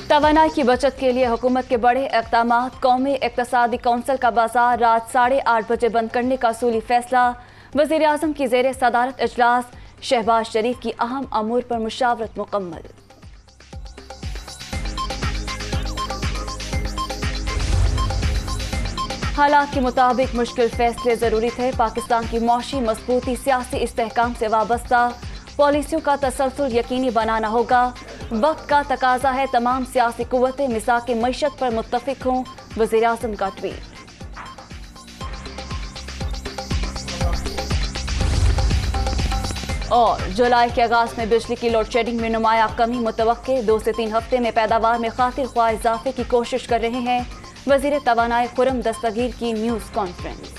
توانائی کی بچت کے لیے حکومت کے بڑے اقدامات۔ قومی اقتصادی کونسل کا بازار رات 8:30 بجے بند کرنے کا اصولی فیصلہ۔ وزیر اعظم کی زیر صدارت اجلاس۔ شہباز شریف کی اہم امور پر مشاورت مکمل۔ حالات کے مطابق مشکل فیصلے ضروری تھے۔ پاکستان کی معاشی مضبوطی سیاسی استحکام سے وابستہ۔ پالیسیوں کا تسلسل یقینی بنانا ہوگا۔ وقت کا تقاضا ہے تمام سیاسی قوتیں مساق معیشت پر متفق ہوں۔ وزیر اعظم کا ٹویٹ۔ اور جولائی کے آغاز میں بجلی کی لوڈ شیڈنگ میں نمایاں کمی متوقع۔ 2 سے 3 ہفتے میں پیداوار میں خاطر خواہ اضافے کی کوشش کر رہے ہیں۔ وزیر توانائی خرم دستگیر کی نیوز کانفرنس۔